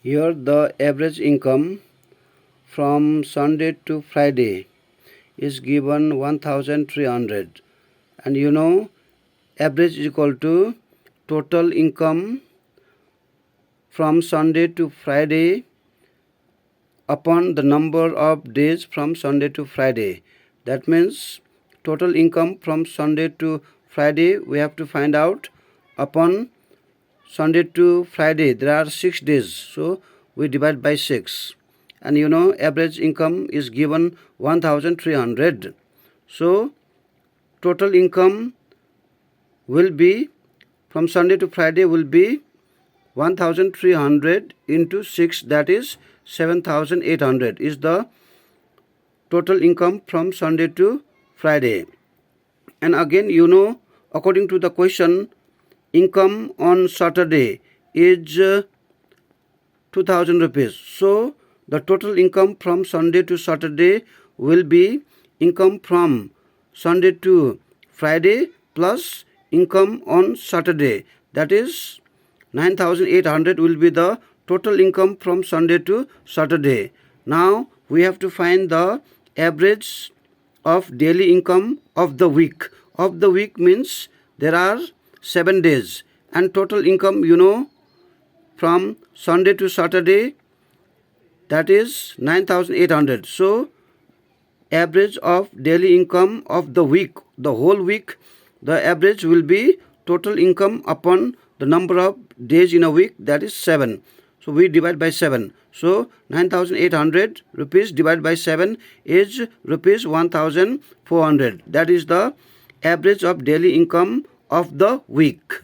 Here the average income from Sunday to Friday is given 1300, and average is equal to total income from Sunday to Friday upon the number of days from Sunday to Friday. That means total income from Sunday to Friday we have to find out upon Sunday to Friday. There are 6 days, so we divide by 6. And average income is given 1300. So total income will be from Sunday to Friday will be 1300 into 6, that is 7800 is the total income from Sunday to Friday. And again, according to the question, income on Saturday is 2000 rupees. So the total income from Sunday to Saturday will be income from Sunday to Friday plus income on Saturday, that is 9800 will be the total income from Sunday to Saturday. Now we have to find the average of daily income of the week. Of the week means there are 7 days, and total income from Sunday to Saturday, that is 9800. So average of daily income of the week, the whole week, the average will be total income upon the number of days in a week, that is 7. So we divide by 7. So 9800 rupees divided by 7 is rupees 1400. That is the average of daily income of the week.